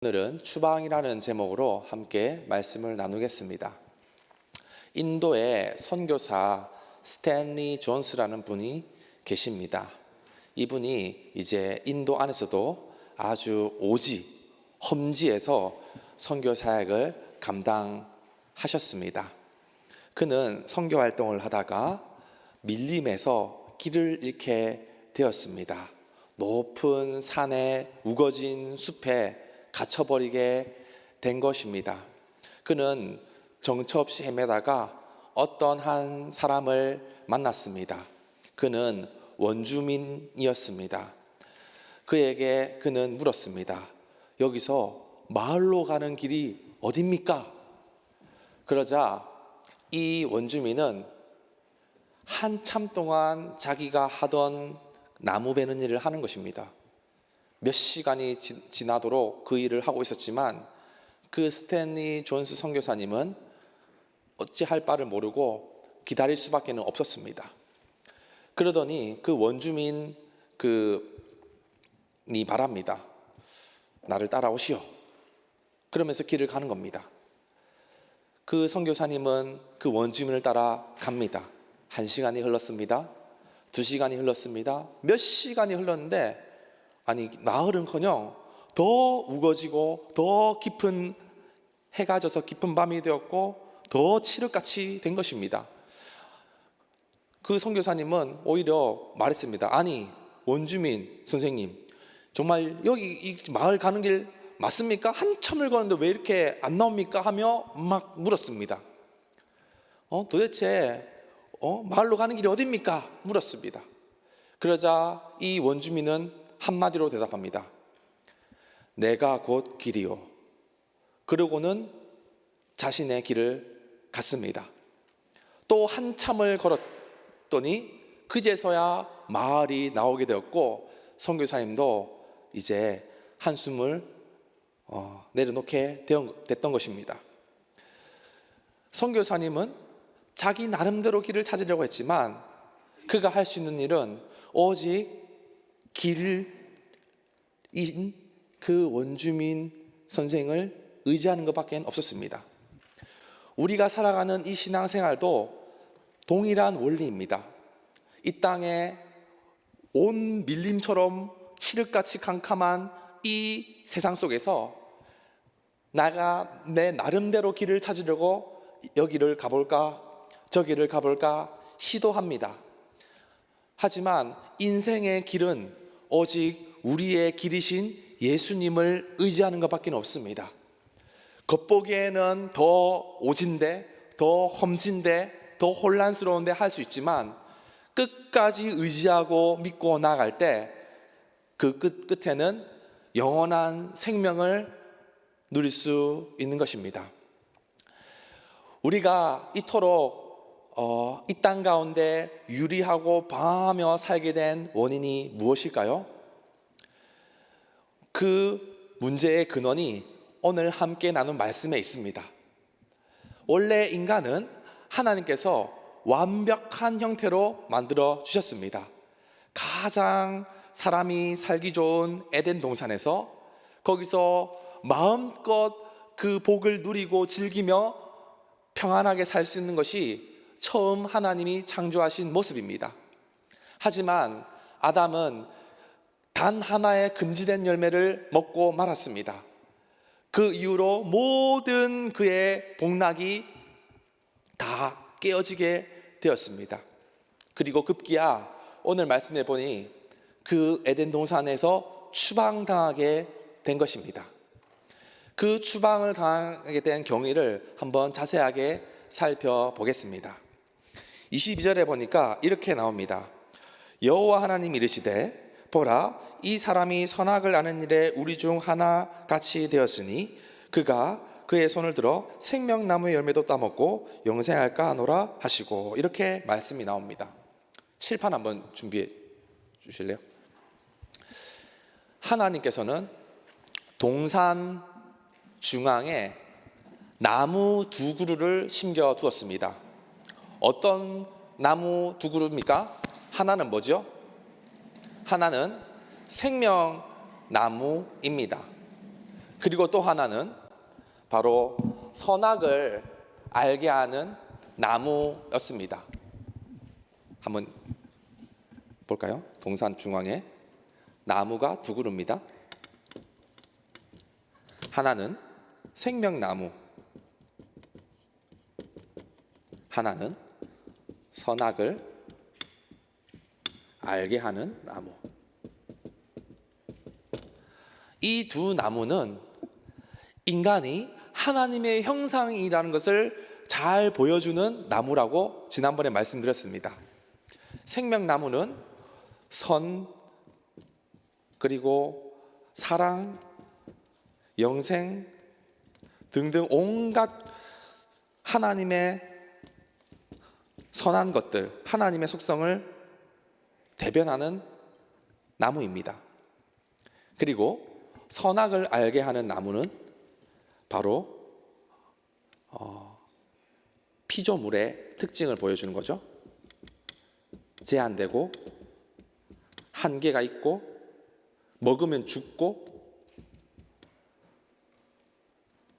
오늘은 추방이라는 제목으로 함께 말씀을 나누겠습니다. 인도의 선교사 스탠리 존스라는 분이 계십니다. 이분이 이제 인도 안에서도 아주 험지에서 선교 사역을 감당하셨습니다. 그는 선교 활동을 하다가 밀림에서 길을 잃게 되었습니다. 높은 산에 우거진 숲에 갇혀버리게 된 것입니다. 그는 정처 없이 헤매다가 어떤 한 사람을 만났습니다. 그는 원주민이었습니다. 그에게 그는 물었습니다. 여기서 마을로 가는 길이 어딥니까? 그러자 이 원주민은 한참 동안 자기가 하던 나무 베는 일을 하는 것입니다. 몇 시간이 지나도록 그 일을 하고 있었지만 그 스탠리 존스 선교사님은 어찌할 바를 모르고 기다릴 수밖에 없었습니다. 그러더니 그 원주민 이 바랍니다. 나를 따라오시오. 그러면서 길을 가는 겁니다. 그 선교사님은 그 원주민을 따라 갑니다. 1시간이 흘렀습니다. 2시간이 흘렀습니다. 몇 시간이 흘렀는데 나흘은커녕 더 우거지고 더 깊은 해가 져서 깊은 밤이 되었고 더 칠흑같이 된 것입니다. 그 선교사님은 오히려 말했습니다. 원주민 선생님, 정말 여기 이 마을 가는 길 맞습니까? 한참을 걷는데 왜 이렇게 안 나옵니까? 하며 막 물었습니다. 도대체 마을로 가는 길이 어딥니까? 물었습니다. 그러자 이 원주민은 한마디로 대답합니다. 내가 곧 길이요. 그러고는 자신의 길을 갔습니다. 또 한참을 걸었더니 그제서야 마을이 나오게 되었고 선교사님도 이제 한숨을 내려놓게 됐던 것입니다. 선교사님은 자기 나름대로 길을 찾으려고 했지만 그가 할 수 있는 일은 오직 길인 그 원주민 선생을 의지하는 것밖에 없었습니다. 우리가 살아가는 이 신앙생활도 동일한 원리입니다. 이 땅에 온 밀림처럼 칠흑같이 캄캄한 이 세상 속에서 나가 내 나름대로 길을 찾으려고 여기를 가볼까 저기를 가볼까 시도합니다. 하지만 인생의 길은 오직 우리의 길이신 예수님을 의지하는 것밖에 없습니다. 겉보기에는 더 오진데, 더 험진데, 더 혼란스러운데 할 수 있지만 끝까지 의지하고 믿고 나아갈 때 그 끝에는 영원한 생명을 누릴 수 있는 것입니다. 우리가 이토록 이 땅 가운데 유리하고 방황하며 살게 된 원인이 무엇일까요? 그 문제의 근원이 오늘 함께 나눈 말씀에 있습니다. 원래 인간은 하나님께서 완벽한 형태로 만들어 주셨습니다. 가장 사람이 살기 좋은 에덴 동산에서 거기서 마음껏 그 복을 누리고 즐기며 평안하게 살 수 있는 것이 처음 하나님이 창조하신 모습입니다. 하지만 아담은 단 하나의 금지된 열매를 먹고 말았습니다. 그 이후로 모든 그의 복락이 다 깨어지게 되었습니다. 그리고 급기야 오늘 말씀해 보니 그 에덴 동산에서 추방당하게 된 것입니다. 그 추방을 당하게 된 경위를 한번 자세하게 살펴보겠습니다. 22절에 보니까 이렇게 나옵니다. 여호와 하나님이 이르시되 보라 이 사람이 선악을 아는 일에 우리 중 하나 같이 되었으니 그가 그의 손을 들어 생명나무의 열매도 따먹고 영생할까 하노라 하시고 이렇게 말씀이 나옵니다. 칠판 한번 준비해 주실래요? 하나님께서는 동산 중앙에 나무 2그루를 심겨 두었습니다. 어떤 나무 2그루입니까? 하나는 뭐죠? 하나는 생명나무입니다. 그리고 또 하나는 바로 선악을 알게 하는 나무였습니다. 한번 볼까요? 동산 중앙에 나무가 두 그루입니다. 하나는 생명나무, 하나는 선악을 알게 하는 나무. 이 두 나무는 인간이 하나님의 형상이라는 것을 잘 보여주는 나무라고 지난번에 말씀드렸습니다. 생명나무는 선, 그리고 사랑, 영생 등등 온갖 하나님의 선한 것들, 하나님의 속성을 대변하는 나무입니다. 그리고 선악을 알게 하는 나무는 바로 피조물의 특징을 보여주는 거죠. 제한되고 한계가 있고 먹으면 죽고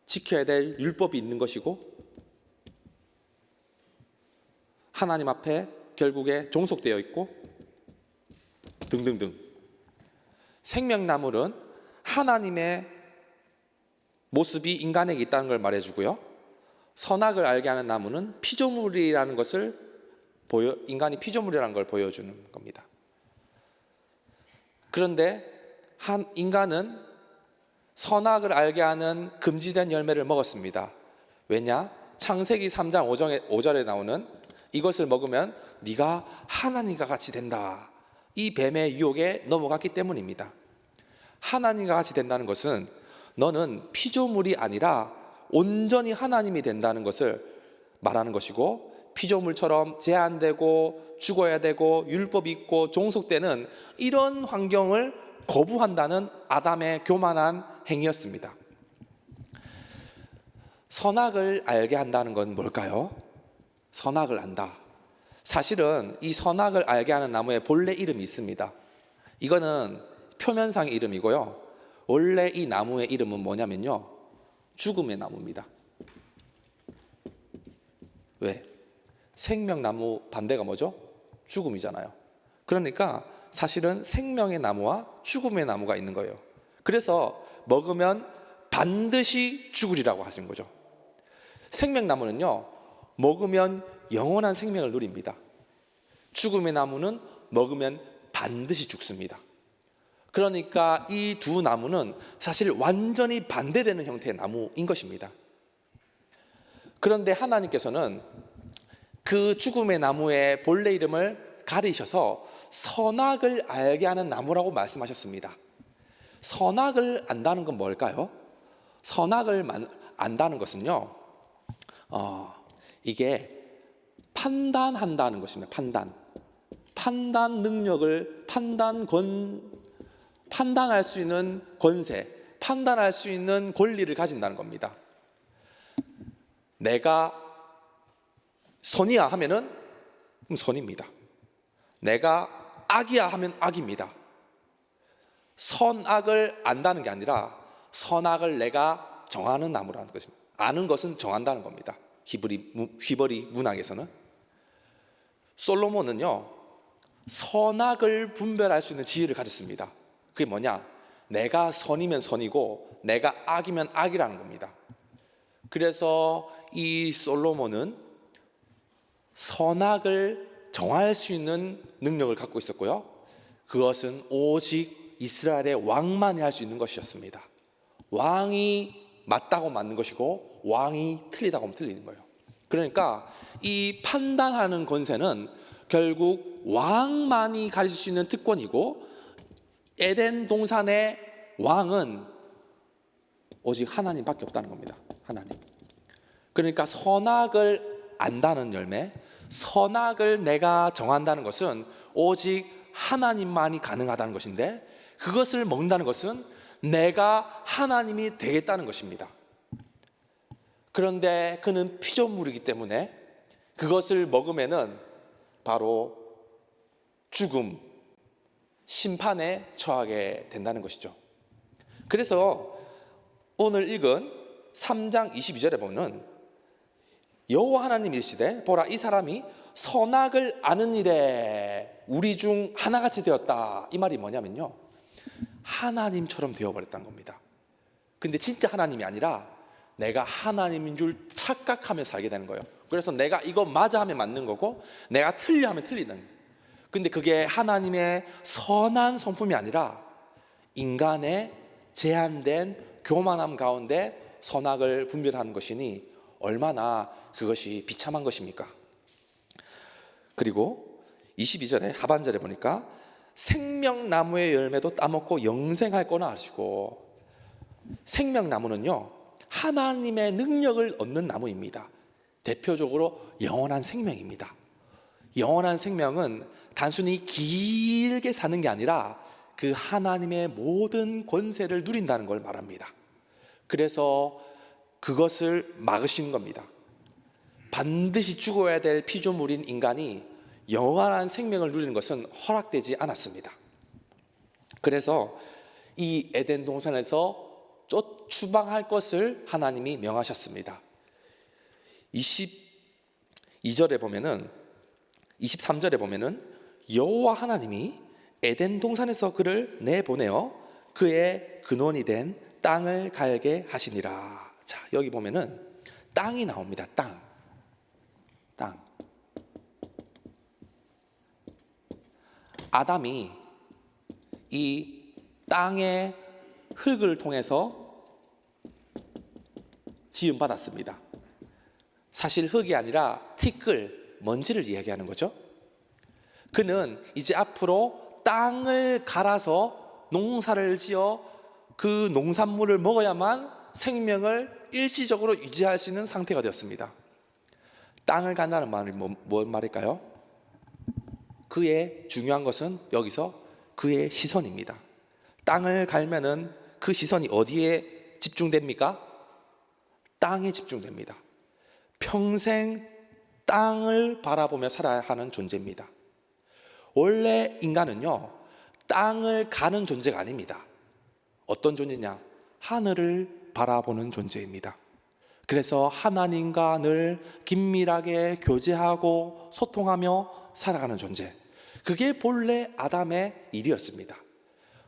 지켜야 될 율법이 있는 것이고 하나님 앞에 결국에 종속되어 있고 등등등. 생명나무는 하나님의 모습이 인간에게 있다는 걸 말해주고요. 선악을 알게 하는 나무는 피조물이라는 것을 인간이 피조물이라는 걸 보여주는 겁니다. 그런데 인간은 선악을 알게 하는 금지된 열매를 먹었습니다. 왜냐? 창세기 3장 5절에 나오는 이것을 먹으면 네가 하나님과 같이 된다. 이 뱀의 유혹에 넘어갔기 때문입니다. 하나님과 같이 된다는 것은 너는 피조물이 아니라 온전히 하나님이 된다는 것을 말하는 것이고, 피조물처럼 제한되고 죽어야 되고 율법이 있고 종속되는 이런 환경을 거부한다는 아담의 교만한 행위였습니다. 선악을 알게 한다는 건 뭘까요? 선악을 안다. 사실은 이 선악을 알게 하는 나무의 본래 이름이 있습니다. 이거는 표면상의 이름이고요. 원래 이 나무의 이름은 뭐냐면요, 죽음의 나무입니다. 왜? 생명나무 반대가 뭐죠? 죽음이잖아요. 그러니까 사실은 생명의 나무와 죽음의 나무가 있는 거예요. 그래서 먹으면 반드시 죽으리라고 하신 거죠. 생명나무는요, 먹으면 영원한 생명을 누립니다. 죽음의 나무는 먹으면 반드시 죽습니다. 그러니까 이 두 나무는 사실 완전히 반대되는 형태의 나무인 것입니다. 그런데 하나님께서는 그 죽음의 나무의 본래 이름을 가리셔서 선악을 알게 하는 나무라고 말씀하셨습니다. 선악을 안다는 건 뭘까요? 선악을 안다는 것은요, 이게 판단한다는 것입니다. 판단 능력을 판단할 수 있는 권세, 판단할 수 있는 권리를 가진다는 겁니다. 내가 선이야 하면은 그럼 선입니다. 내가 악이야 하면 악입니다. 선악을 안다는 게 아니라 선악을 내가 정하는 나무라는 것입니다. 아는 것은 정한다는 겁니다. 히브리 문학에서는. 솔로몬은요, 선악을 분별할 수 있는 지혜를 가졌습니다. 그게 뭐냐? 내가 선이면 선이고 내가 악이면 악이라는 겁니다. 그래서 이 솔로몬은 선악을 정할 수 있는 능력을 갖고 있었고요, 그것은 오직 이스라엘의 왕만이 할 수 있는 것이었습니다. 왕이 맞다고 맞는 것이고 왕이 틀리다고 하면 틀리는 거예요. 그러니까 이 판단하는 권세는 결국 왕만이 가질 수 있는 특권이고, 에덴 동산의 왕은 오직 하나님밖에 없다는 겁니다. 하나님. 그러니까 선악을 안다는 열매, 선악을 내가 정한다는 것은 오직 하나님만이 가능하다는 것인데, 그것을 먹는다는 것은 내가 하나님이 되겠다는 것입니다. 그런데 그는 피조물이기 때문에 그것을 먹으면은 바로 죽음, 심판에 처하게 된다는 것이죠. 그래서 오늘 읽은 3장 22절에 보면 여호와 하나님이 이르시되 보라 이 사람이 선악을 아는 일에 우리 중 하나같이 되었다. 이 말이 뭐냐면요, 하나님처럼 되어버렸다는 겁니다. 근데 진짜 하나님이 아니라 내가 하나님인 줄 착각하며 살게 되는 거예요. 그래서 내가 이거 맞아 하면 맞는 거고 내가 틀려 하면 틀리는. 근데 그게 하나님의 선한 성품이 아니라 인간의 제한된 교만함 가운데 선악을 분별하는 것이니 얼마나 그것이 비참한 것입니까? 그리고 22절에 하반절에 보니까 생명나무의 열매도 따먹고 영생할 거나 하시고, 생명나무는요 하나님의 능력을 얻는 나무입니다. 대표적으로 영원한 생명입니다. 영원한 생명은 단순히 길게 사는 게 아니라 그 하나님의 모든 권세를 누린다는 걸 말합니다. 그래서 그것을 막으시는 겁니다. 반드시 죽어야 될 피조물인 인간이 영원한 생명을 누리는 것은 허락되지 않았습니다. 그래서 이 에덴 동산에서 추방할 것을 하나님이 명하셨습니다. 22절에 보면은 23절에 보면은 여호와 하나님이 에덴 동산에서 그를 내보내어 그의 근원이 된 땅을 갈게 하시니라. 자, 여기 보면은 땅이 나옵니다. 땅. 아담이 이 땅의 흙을 통해서 지음 받았습니다. 사실 흙이 아니라 티끌, 먼지를 이야기하는 거죠. 그는 이제 앞으로 땅을 갈아서 농사를 지어 그 농산물을 먹어야만 생명을 일시적으로 유지할 수 있는 상태가 되었습니다. 땅을 간다는 말이 뭔 말일까요? 그의 중요한 것은 여기서 그의 시선입니다. 땅을 갈면은 그 시선이 어디에 집중됩니까? 땅에 집중됩니다. 평생 땅을 바라보며 살아야 하는 존재입니다. 원래 인간은요 땅을 가는 존재가 아닙니다. 어떤 존재냐? 하늘을 바라보는 존재입니다. 그래서 하나님과 늘 긴밀하게 교제하고 소통하며 살아가는 존재, 그게 본래 아담의 일이었습니다.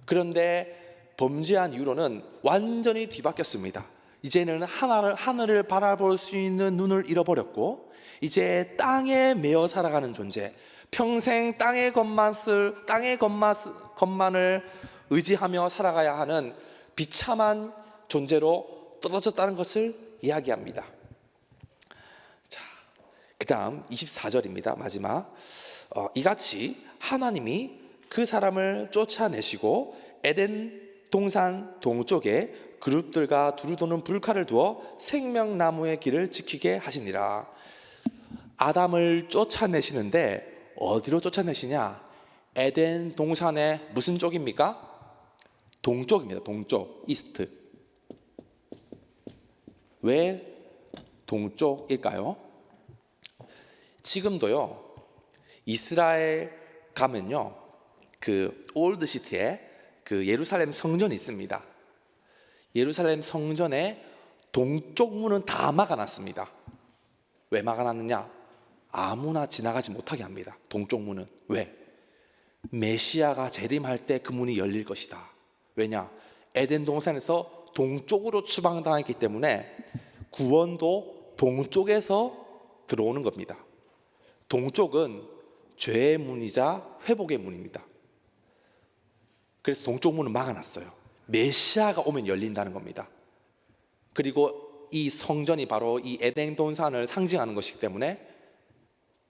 그런데 범죄한 이후로는 완전히 뒤바뀌었습니다. 이제는 하늘을 바라볼 수 있는 눈을 잃어버렸고 이제 땅에 매여 살아가는 존재, 평생 땅의 것만을 의지하며 살아가야 하는 비참한 존재로 떨어졌다는 것을 이야기합니다. 자, 그 다음 24절입니다. 마지막. 이같이 하나님이 그 사람을 쫓아내시고 에덴 동산 동쪽에 그룹들과 두루도는 불칼을 두어 생명나무의 길을 지키게 하시니라. 아담을 쫓아내시는데 어디로 쫓아내시냐? 에덴 동산의 무슨 쪽입니까? 동쪽입니다. 동쪽, 이스트. 왜 동쪽일까요? 지금도요 이스라엘 가면요 그 올드 시티에 그 예루살렘 성전이 있습니다. 예루살렘 성전의 동쪽 문은 다 막아놨습니다. 왜 막아놨느냐? 아무나 지나가지 못하게 합니다. 동쪽 문은. 왜? 메시아가 재림할 때 그 문이 열릴 것이다. 왜냐? 에덴 동산에서 동쪽으로 추방당했기 때문에 구원도 동쪽에서 들어오는 겁니다. 동쪽은 죄의 문이자 회복의 문입니다. 그래서 동쪽 문은 막아놨어요. 메시아가 오면 열린다는 겁니다. 그리고 이 성전이 바로 이 에덴 동산을 상징하는 것이기 때문에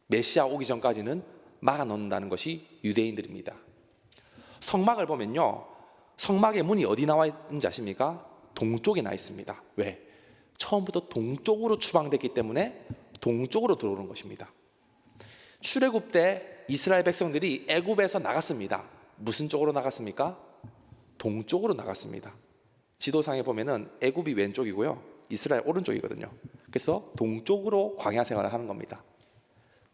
메시아 오기 전까지는 막아놓는다는 것이 유대인들입니다. 성막을 보면요 성막의 문이 어디 나와 있는지 아십니까? 동쪽에 나와 있습니다. 왜? 처음부터 동쪽으로 추방됐기 때문에 동쪽으로 들어오는 것입니다. 출애굽 때 이스라엘 백성들이 애굽에서 나갔습니다. 무슨 쪽으로 나갔습니까? 동쪽으로 나갔습니다. 지도상에 보면은 애굽이 왼쪽이고요 이스라엘 오른쪽이거든요. 그래서 동쪽으로 광야 생활을 하는 겁니다.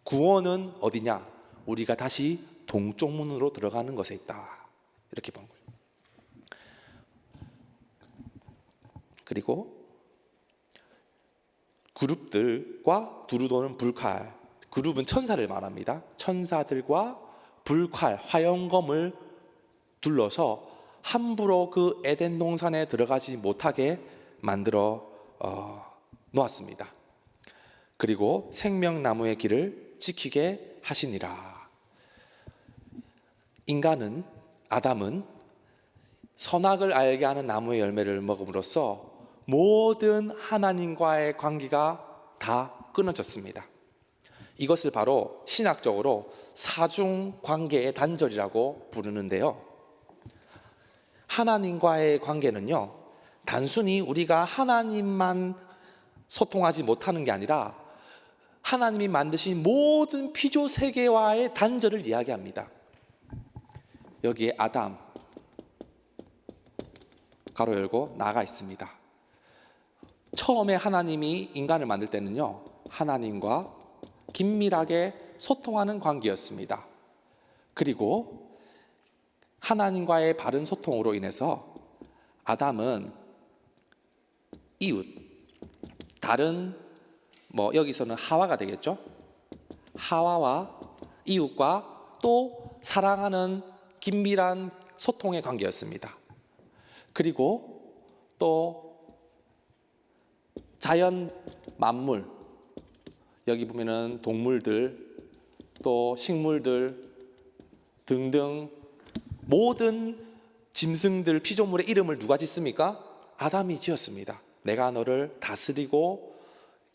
구원은 어디냐? 우리가 다시 동쪽 문으로 들어가는 것에 있다. 이렇게 보는 거예요. 그리고 그룹들과 두루 도는 불칼, 그룹은 천사를 말합니다. 천사들과 불칼, 화영검을 둘러서 함부로 그 에덴 동산에 들어가지 못하게 만들어 놓았습니다. 그리고 생명나무의 길을 지키게 하시니라. 인간은, 아담은 선악을 알게 하는 나무의 열매를 먹음으로써 모든 하나님과의 관계가 다 끊어졌습니다. 이것을 바로 신학적으로 사중 관계의 단절이라고 부르는데요. 하나님과의 관계는요, 단순히 우리가 하나님만 소통하지 못하는 게 아니라 하나님이 만드신 모든 피조 세계와의 단절을 이야기합니다. 여기에 아담 가로 열고 나가 있습니다. 처음에 하나님이 인간을 만들 때는요, 하나님과 긴밀하게 소통하는 관계였습니다. 그리고 하나님과의 바른 소통으로 인해서 아담은 이웃, 다른 여기서는 하와가 되겠죠. 하와와 이웃과 또 사랑하는 긴밀한 소통의 관계였습니다. 그리고 또 자연 만물, 여기 보면은 동물들, 또 식물들 등등 모든 짐승들, 피조물의 이름을 누가 짓습니까? 아담이 지었습니다. 내가 너를 다스리고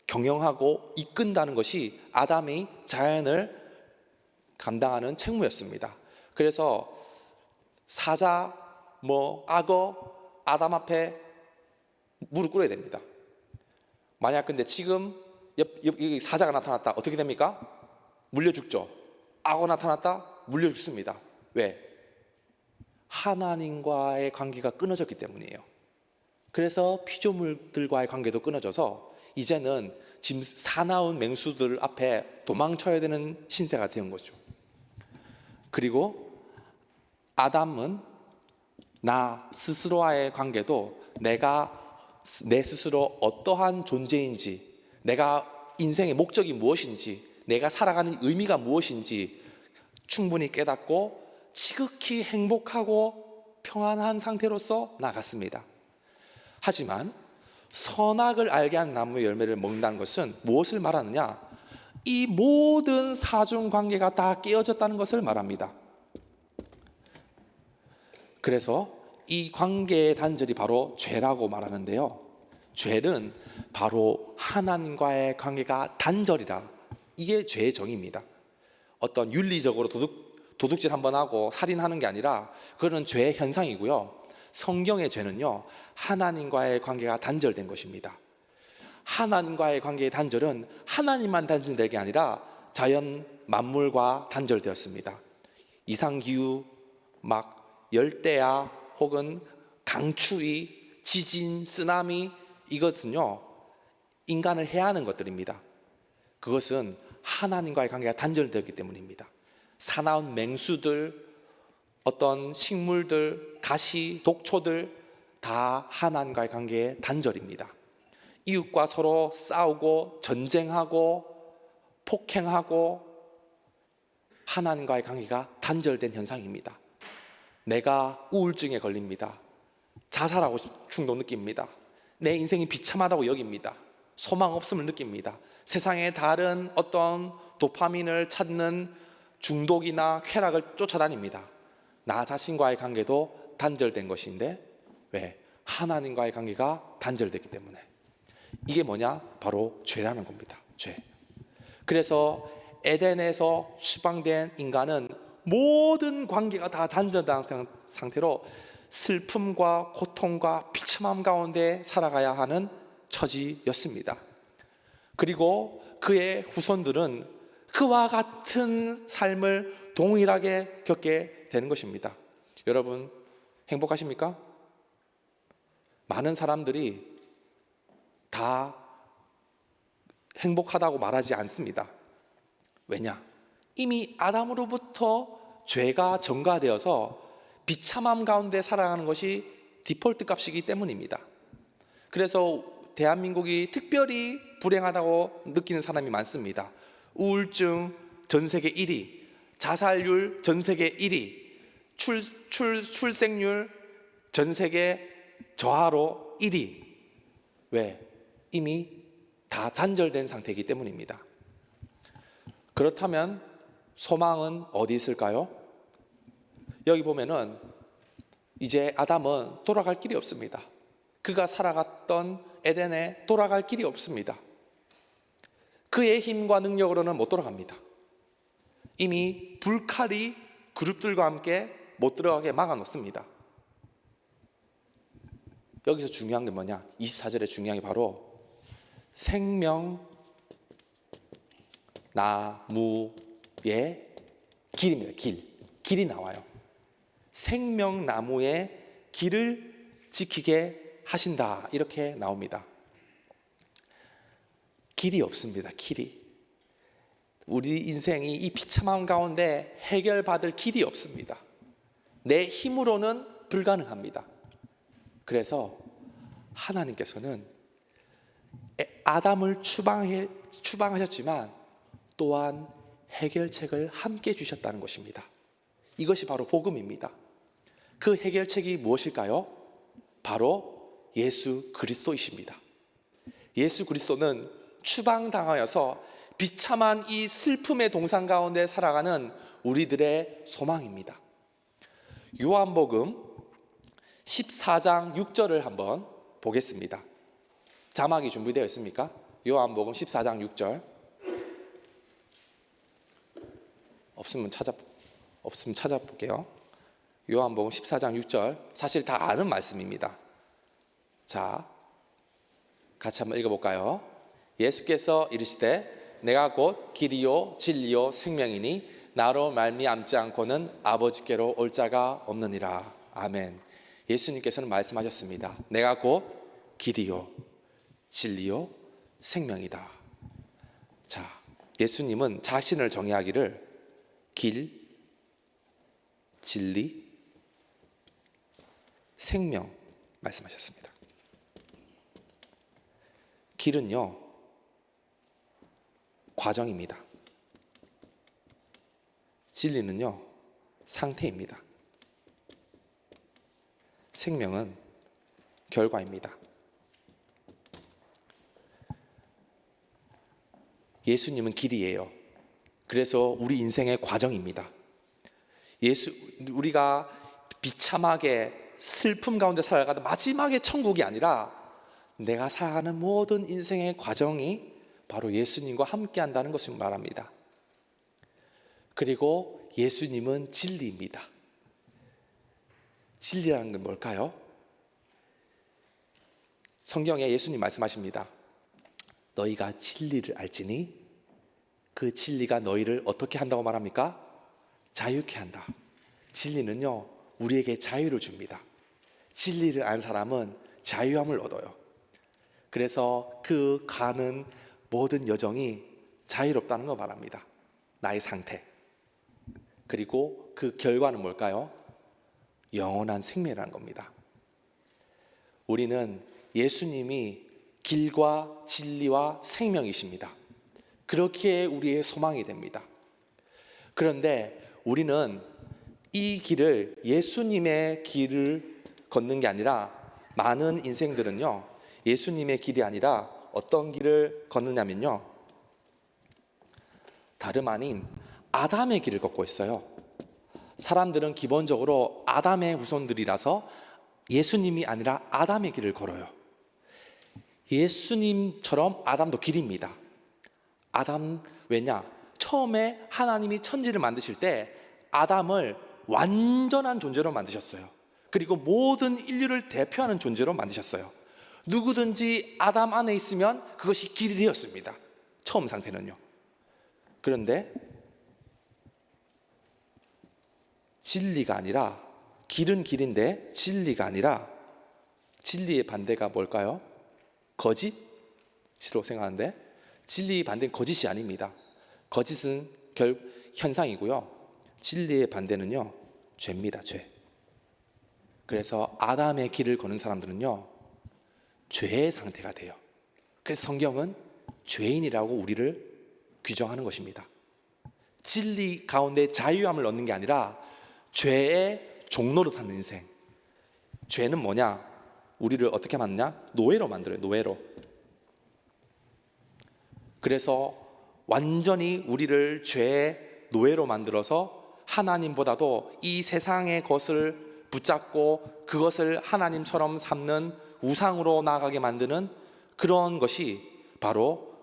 경영하고 이끈다는 것이 아담이 자연을 감당하는 책무였습니다. 그래서 사자, 악어, 아담 앞에 무릎 꿇어야 됩니다. 만약 근데 지금 여기 사자가 나타났다, 어떻게 됩니까? 물려 죽죠. 악어 나타났다, 물려 죽습니다. 왜? 하나님과의 관계가 끊어졌기 때문이에요. 그래서 피조물들과의 관계도 끊어져서 이제는 사나운 맹수들 앞에 도망쳐야 되는 신세가 된 거죠. 그리고 아담은 나 스스로와의 관계도 내가 내 스스로 어떠한 존재인지, 내가 인생의 목적이 무엇인지, 내가 살아가는 의미가 무엇인지 충분히 깨닫고 지극히 행복하고 평안한 상태로서 나갔습니다. 하지만 선악을 알게 한 나무의 열매를 먹는다는 것은 무엇을 말하느냐? 이 모든 사중 관계가 다 깨어졌다는 것을 말합니다. 그래서 이 관계의 단절이 바로 죄라고 말하는데요. 죄는 바로 하나님과의 관계가 단절이다. 이게 죄의 정의입니다. 어떤 윤리적으로 도둑질 한번 하고 살인하는 게 아니라 그거는 죄의 현상이고요. 성경의 죄는요, 하나님과의 관계가 단절된 것입니다. 하나님과의 관계의 단절은 하나님만 단절된 게 아니라 자연 만물과 단절되었습니다. 이상기후, 열대야 혹은 강추위, 지진, 쓰나미, 이것은요 인간을 해하는 것들입니다. 그것은 하나님과의 관계가 단절되었기 때문입니다. 사나운 맹수들, 어떤 식물들, 가시, 독초들 다 하나님과의 관계의 단절입니다. 이웃과 서로 싸우고 전쟁하고 폭행하고 하나님과의 관계가 단절된 현상입니다. 내가 우울증에 걸립니다. 자살하고 충동 느낍니다. 내 인생이 비참하다고 여깁니다. 소망 없음을 느낍니다. 세상의 다른 어떤 도파민을 찾는 중독이나 쾌락을 쫓아다닙니다. 나 자신과의 관계도 단절된 것인데 왜? 하나님과의 관계가 단절됐기 때문에. 이게 뭐냐? 바로 죄라는 겁니다. 죄. 그래서 에덴에서 추방된 인간은 모든 관계가 다 단절된 상태로 슬픔과 고통과 비참함 가운데 살아가야 하는 처지였습니다. 그리고 그의 후손들은 그와 같은 삶을 동일하게 겪게 되는 것입니다. 여러분 행복하십니까? 많은 사람들이 다 행복하다고 말하지 않습니다. 왜냐? 이미 아담으로부터 죄가 전가되어서 비참함 가운데 살아가는 것이 디폴트 값이기 때문입니다. 그래서 대한민국이 특별히 불행하다고 느끼는 사람이 많습니다. 우울증 전 세계 1위, 자살률 전 세계 1위, 출생률 전 세계 저하로 1위. 왜? 이미 다 단절된 상태이기 때문입니다. 그렇다면 소망은 어디 있을까요? 여기 보면은 이제 아담은 돌아갈 길이 없습니다. 그가 살아갔던 에덴에 돌아갈 길이 없습니다. 그의 힘과 능력으로는 못 돌아갑니다. 이미 불칼이 그룹들과 함께 못 들어가게 막아놓습니다. 여기서 중요한 게 뭐냐? 24절에 중요한 게 바로 생명나무의 길입니다. 길이 나와요. 생명나무의 길을 지키게 하신다, 이렇게 나옵니다. 길이 없습니다. 길이. 우리 인생이 이 비참한 가운데 해결받을 길이 없습니다. 내 힘으로는 불가능합니다. 그래서 하나님께서는 아담을 추방하셨지만 또한 해결책을 함께 주셨다는 것입니다. 이것이 바로 복음입니다. 그 해결책이 무엇일까요? 바로 예수 그리스도이십니다. 예수 그리스도는 추방당하여서 비참한 이 슬픔의 동상 가운데 살아가는 우리들의 소망입니다. 요한복음 14장 6절을 한번 보겠습니다. 자막이 준비되어 있습니까? 요한복음 14장 6절. 없으면 찾아볼게요. 요한복음 14장 6절. 사실 다 아는 말씀입니다. 자, 같이 한번 읽어볼까요? 예수께서 이르시되 내가 곧 길이요 진리요 생명이니 나로 말미암지 않고는 아버지께로 올 자가 없느니라. 아멘. 예수님께서는 말씀하셨습니다. 내가 곧 길이요 진리요 생명이다. 자, 예수님은 자신을 정의하기를 길, 진리, 생명 말씀하셨습니다. 길은요 과정입니다. 진리는요 상태입니다. 생명은 결과입니다. 예수님은 길이에요. 그래서 우리 인생의 과정입니다. 우리가 비참하게 슬픔 가운데 살아가다 마지막에 천국이 아니라 내가 살아가는 모든 인생의 과정이 바로 예수님과 함께 한다는 것을 말합니다. 그리고 예수님은 진리입니다. 진리라는 건 뭘까요? 성경에 예수님 말씀하십니다. 너희가 진리를 알지니 그 진리가 너희를 어떻게 한다고 말합니까? 자유케 한다. 진리는요 우리에게 자유를 줍니다. 진리를 안 사람은 자유함을 얻어요. 그래서 그 가는 모든 여정이 자유롭다는 거 말합니다. 나의 상태. 그리고 그 결과는 뭘까요? 영원한 생명이라는 겁니다. 우리는 예수님이 길과 진리와 생명이십니다. 그렇기에 우리의 소망이 됩니다. 그런데 우리는 이 길을 예수님의 길을 걷는 게 아니라 많은 인생들은요 예수님의 길이 아니라 어떤 길을 걷느냐면요 다름 아닌 아담의 길을 걷고 있어요. 사람들은 기본적으로 아담의 후손들이라서 예수님이 아니라 아담의 길을 걸어요. 예수님처럼 아담도 길입니다. 아담 왜냐? 처음에 하나님이 천지를 만드실 때 아담을 완전한 존재로 만드셨어요. 그리고 모든 인류를 대표하는 존재로 만드셨어요. 누구든지 아담 안에 있으면 그것이 길이 되었습니다. 처음 상태는요. 그런데 진리가 아니라 길은 길인데 진리가 아니라 진리의 반대가 뭘까요? 거짓으로 생각하는데 진리의 반대는 거짓이 아닙니다. 거짓은 현상이고요. 진리의 반대는요 죄입니다. 죄. 그래서 아담의 길을 걷는 사람들은요 죄의 상태가 돼요. 그래서 성경은 죄인이라고 우리를 규정하는 것입니다. 진리 가운데 자유함을 얻는 게 아니라 죄의 종로로 사는 인생. 죄는 뭐냐? 우리를 어떻게 만드냐? 노예로 만들어요. 노예로. 그래서 완전히 우리를 죄의 노예로 만들어서 하나님보다도 이 세상의 것을 붙잡고 그것을 하나님처럼 삼는 우상으로 나아가게 만드는 그런 것이 바로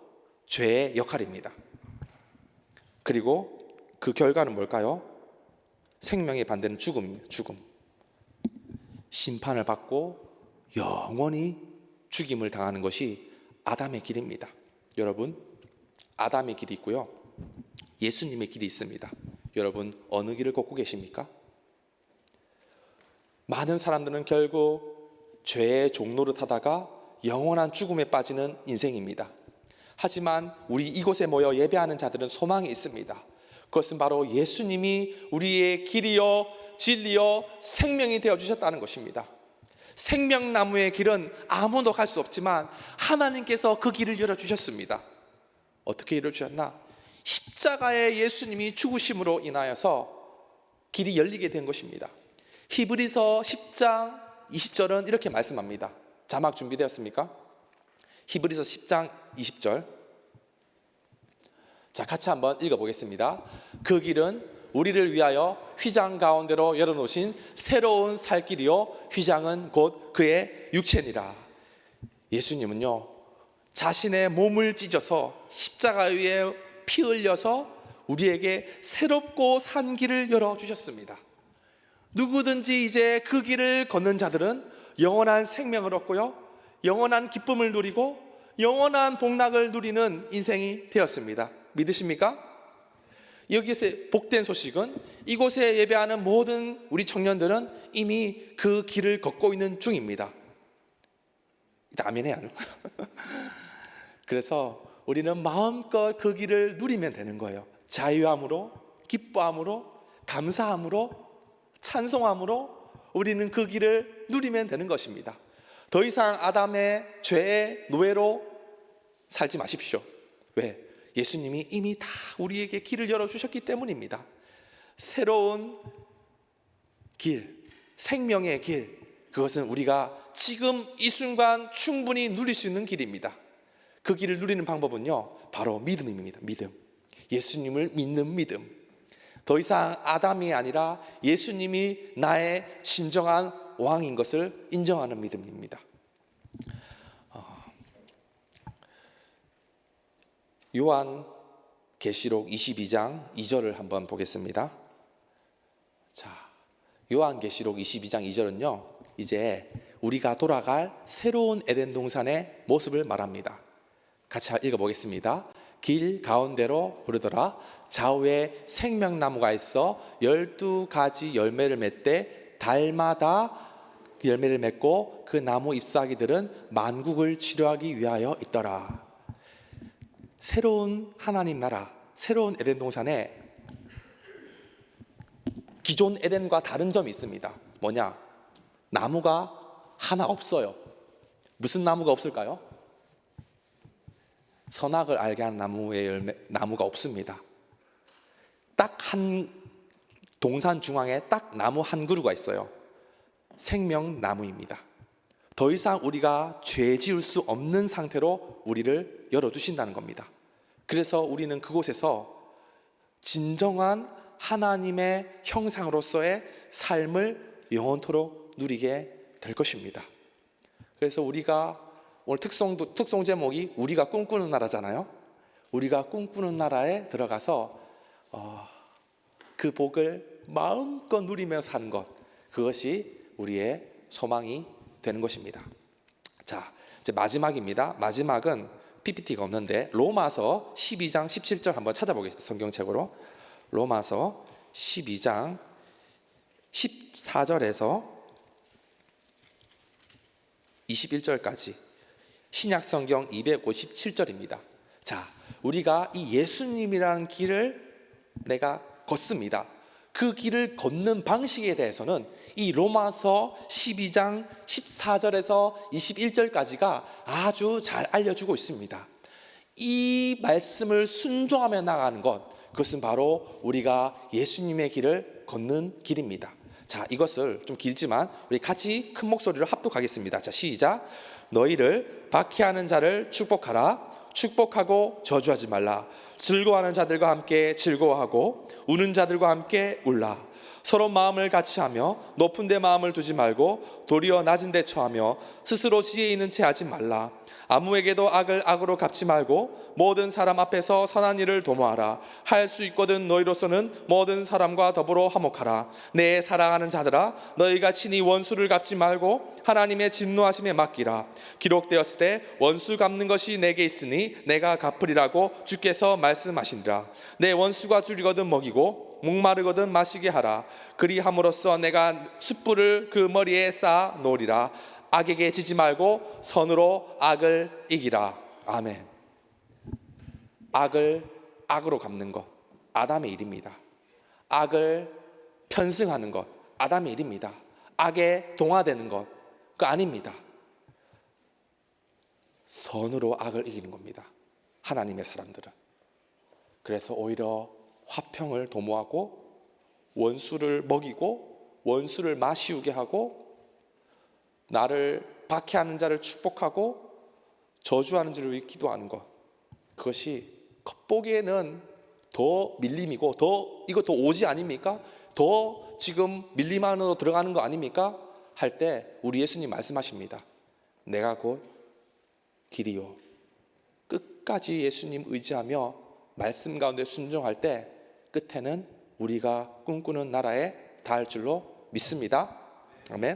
죄의 역할입니다. 그리고 그 결과는 뭘까요? 생명의 반대는 죽음입니다. 죽음. 심판을 받고 영원히 죽임을 당하는 것이 아담의 길입니다. 여러분, 아담의 길이 있고요, 예수님의 길이 있습니다. 여러분, 어느 길을 걷고 계십니까? 많은 사람들은 결국 죄의 종로를 타다가 영원한 죽음에 빠지는 인생입니다. 하지만 우리 이곳에 모여 예배하는 자들은 소망이 있습니다. 그것은 바로 예수님이 우리의 길이요 진리요 생명이 되어주셨다는 것입니다. 생명나무의 길은 아무도 갈 수 없지만 하나님께서 그 길을 열어주셨습니다. 어떻게 열어주셨나? 십자가의 예수님이 죽으심으로 인하여서 길이 열리게 된 것입니다. 히브리서 10장 20절은 이렇게 말씀합니다. 자막 준비되었습니까? 히브리서 10장 20절. 자, 같이 한번 읽어보겠습니다. 그 길은 우리를 위하여 휘장 가운데로 열어놓으신 새로운 살 길이요 휘장은 곧 그의 육체니라. 예수님은요, 자신의 몸을 찢어서 십자가 위에 피 흘려서 우리에게 새롭고 산 길을 열어주셨습니다. 누구든지 이제 그 길을 걷는 자들은 영원한 생명을 얻고요, 영원한 기쁨을 누리고 영원한 복락을 누리는 인생이 되었습니다. 믿으십니까? 여기서 복된 소식은 이곳에 예배하는 모든 우리 청년들은 이미 그 길을 걷고 있는 중입니다. 아멘 해야 하는. 그래서 우리는 마음껏 그 길을 누리면 되는 거예요. 자유함으로, 기뻐함으로, 감사함으로, 찬송함으로 우리는 그 길을 누리면 되는 것입니다. 더 이상 아담의 죄의 노예로 살지 마십시오. 왜? 예수님이 이미 다 우리에게 길을 열어주셨기 때문입니다. 새로운 길, 생명의 길, 그것은 우리가 지금 이 순간 충분히 누릴 수 있는 길입니다. 그 길을 누리는 방법은요, 바로 믿음입니다. 믿음. 예수님을 믿는 믿음. 더 이상 아담이 아니라 예수님이 나의 진정한 왕인 것을 인정하는 믿음입니다. 요한계시록 22장 2절을 한번 보겠습니다. 자, 요한계시록 22장 2절은요, 이제 우리가 돌아갈 새로운 에덴 동산의 모습을 말합니다. 같이 읽어보겠습니다. 길 가운데로 흐르더라. 좌우에 생명나무가 있어 12가지 열매를 맺되 달마다 열매를 맺고 그 나무 잎사귀들은 만국을 치료하기 위하여 있더라. 새로운 하나님 나라, 새로운 에덴 동산에 기존 에덴과 다른 점이 있습니다. 뭐냐? 나무가 하나 없어요. 무슨 나무가 없을까요? 선악을 알게 하는 나무가 없습니다. 딱 한 동산 중앙에 딱 나무 한 그루가 있어요. 생명나무입니다. 더 이상 우리가 죄 지을 수 없는 상태로 우리를 열어두신다는 겁니다. 그래서 우리는 그곳에서 진정한 하나님의 형상으로서의 삶을 영원토록 누리게 될 것입니다. 그래서 우리가 오늘 특송 제목이 우리가 꿈꾸는 나라잖아요. 우리가 꿈꾸는 나라에 들어가서 그 복을 마음껏 누리며 사는 것, 그것이 우리의 소망이 되는 것입니다. 자, 이제 마지막입니다. 마지막은 PPT가 없는데 로마서 12장 17절 한번 찾아보겠습니다. 성경책으로. 로마서 12장 14절에서 21절까지 신약성경 257절입니다. 자, 우리가 이 예수님이라는 길을 내가 걷습니다. 그 길을 걷는 방식에 대해서는 이 로마서 12장 14절에서 21절까지가 아주 잘 알려주고 있습니다. 이 말씀을 순종하며 나가는 것, 그것은 바로 우리가 예수님의 길을 걷는 길입니다. 자, 이것을 좀 길지만 우리 같이 큰 목소리로 합독하겠습니다. 자, 시작. 너희를 박해하는 자를 축복하라. 축복하고 저주하지 말라. 즐거워하는 자들과 함께 즐거워하고 우는 자들과 함께 울라. 서로 마음을 같이 하며 높은 데 마음을 두지 말고 도리어 낮은 데 처하며 스스로 지혜 있는 채 하지 말라. 아무에게도 악을 악으로 갚지 말고 모든 사람 앞에서 선한 일을 도모하라. 할 수 있거든 너희로서는 모든 사람과 더불어 화목하라. 내 사랑하는 자들아, 너희가 친히 원수를 갚지 말고 하나님의 진노하심에 맡기라. 기록되었을 때 원수 갚는 것이 내게 있으니 내가 갚으리라고 주께서 말씀하시니라. 내 원수가 줄이거든 먹이고 목마르거든 마시게 하라. 그리함으로써 내가 숯불을 그 머리에 쌓아 놓으리라. 악에게 지지 말고 선으로 악을 이기라. 아멘. 악을 악으로 갚는 것, 아담의 일입니다. 악을 편승하는 것, 아담의 일입니다. 악에 동화되는 것, 그거 아닙니다. 선으로 악을 이기는 겁니다. 하나님의 사람들은. 그래서 오히려 화평을 도모하고 원수를 먹이고 원수를 마시우게 하고 나를 박해하는 자를 축복하고 저주하는 자를 위해 기도하는 것, 그것이 겉보기에는 더 밀림이고 이거 더 오지 아닙니까? 더 지금 밀림 안으로 들어가는 거 아닙니까? 할 때 우리 예수님 말씀하십니다. 내가 곧 길이요. 끝까지 예수님 의지하며 말씀 가운데 순종할 때 끝에는 우리가 꿈꾸는 나라에 닿을 줄로 믿습니다. 아멘.